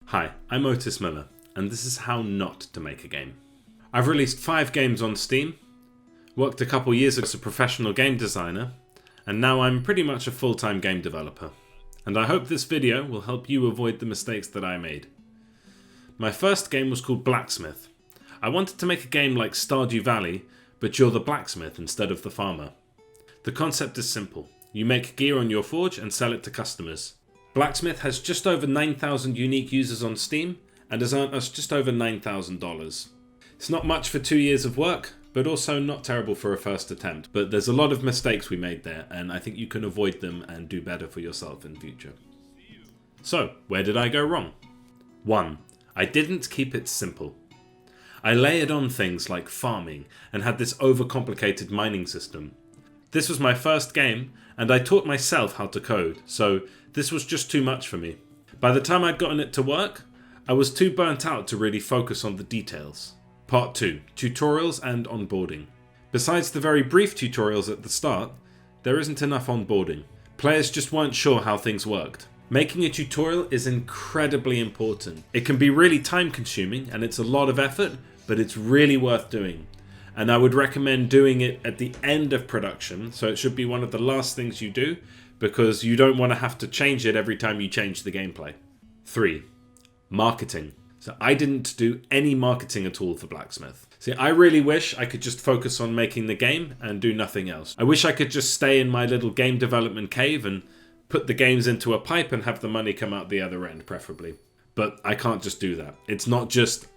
Hi, I'm Otis Miller, and this is how not to make a game. I've released 5 games on Steam, worked a couple years as a professional game designer, and now I'm pretty much a full-time game developer. And I hope this video will help you avoid the mistakes that I made. My first game was called Blacksmith. I wanted to make a game like Stardew Valley, but you're the blacksmith instead of the farmer. The concept is simple. You make gear on your forge and sell it to customers. Blacksmith has just over 9,000 unique users on Steam and has earned us just over $9,000. It's not much for 2 years of work, but also not terrible for a first attempt. But there's a lot of mistakes we made there, and I think you can avoid them and do better for yourself in future. So, where did I go wrong? 1. I didn't keep it simple. I layered on things like farming and had this overcomplicated mining system. This was my first game, and I taught myself how to code, so this was just too much for me. By the time I'd gotten it to work, I was too burnt out to really focus on the details. Part 2. Tutorials and onboarding. Besides the very brief tutorials at the start, there isn't enough onboarding. Players just weren't sure how things worked. Making a tutorial is incredibly important. It can be really time consuming and it's a lot of effort, but it's really worth doing. And I would recommend doing it at the end of production, so it should be one of the last things you do, because you don't want to have to change it every time you change the gameplay. 3. Marketing. So I didn't do any marketing at all for Blacksmith. See, I really wish I could just focus on making the game and do nothing else. I wish I could just stay in my little game development cave and put the games into a pipe and have the money come out the other end, preferably. But I can't just do that. It's not just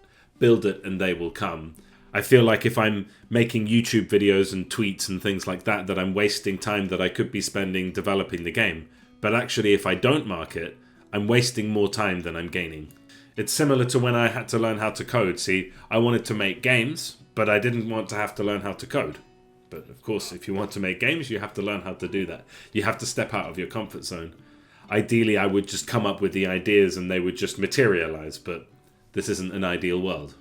build it and they will come. I feel like if I'm making YouTube videos and tweets and things like that, that I'm wasting time that I could be spending developing the game. But actually, if I don't market, I'm wasting more time than I'm gaining. It's similar to when I had to learn how to code. See, I wanted to make games, but I didn't want to have to learn how to code. But of course, if you want to make games, you have to learn how to do that. You have to step out of your comfort zone. Ideally, I would just come up with the ideas and they would just materialize, but this isn't an ideal world.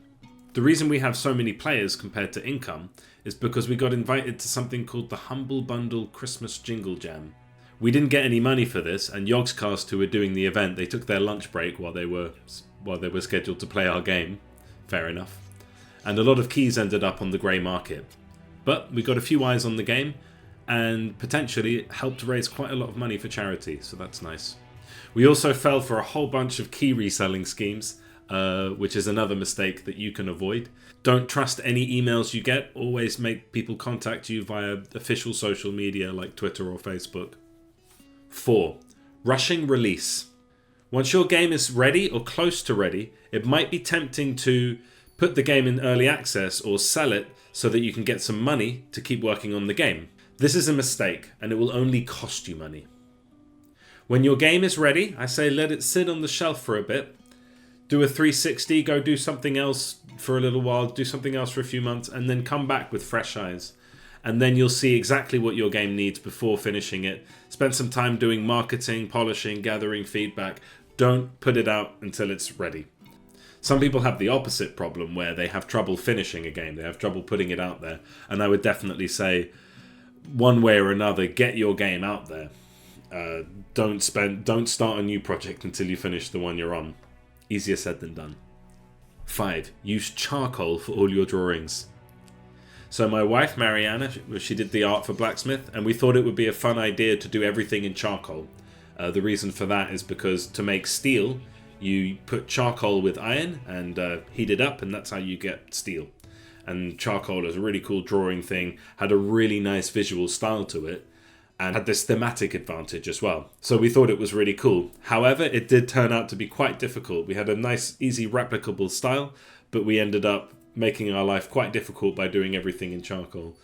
The reason we have so many players compared to income is because we got invited to something called the Humble Bundle Christmas Jingle Jam. We didn't get any money for this, and Yogscast, who were doing the event, they took their lunch break while they were scheduled to play our game. Fair enough. And a lot of keys ended up on the grey market. But we got a few eyes on the game, and potentially helped raise quite a lot of money for charity, so that's nice. We also fell for a whole bunch of key reselling schemes, which is another mistake that you can avoid. Don't trust any emails you get. Always make people contact you via official social media like Twitter or Facebook. 4. Rushing release. Once your game is ready or close to ready, it might be tempting to put the game in early access or sell it so that you can get some money to keep working on the game. This is a mistake and it will only cost you money. When your game is ready, I say let it sit on the shelf for a bit. Do a 360, go do something else for a little while, do something else for a few months, and then come back with fresh eyes. And then you'll see exactly what your game needs before finishing it. Spend some time doing marketing, polishing, gathering feedback. Don't put it out until it's ready. Some people have the opposite problem where they have trouble finishing a game. They have trouble putting it out there. And I would definitely say, one way or another, get your game out there. Don't start a new project until you finish the one you're on. Easier said than done. 5. Use charcoal for all your drawings. So my wife, Mariana, she did the art for Blacksmith, and we thought it would be a fun idea to do everything in charcoal. The reason for that is because to make steel, you put charcoal with iron and heat it up, and that's how you get steel. And charcoal is a really cool drawing thing, had a really nice visual style to it, and had this thematic advantage as well. So we thought it was really cool. However, it did turn out to be quite difficult. We had a nice, easy, replicable style, but we ended up making our life quite difficult by doing everything in charcoal.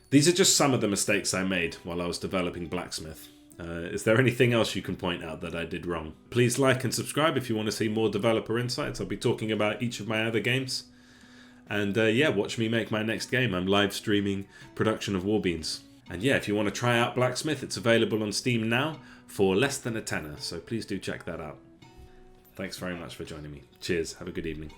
These are just some of the mistakes I made while I was developing Blacksmith. Is there anything else you can point out that I did wrong? Please like and subscribe if you want to see more developer insights. I'll be talking about each of my other games. And watch me make my next game. I'm live streaming production of Warbeans. And if you want to try out Blacksmith, it's available on Steam now for less than a tenner, so please do check that out. Thanks very much for joining me. Cheers, have a good evening.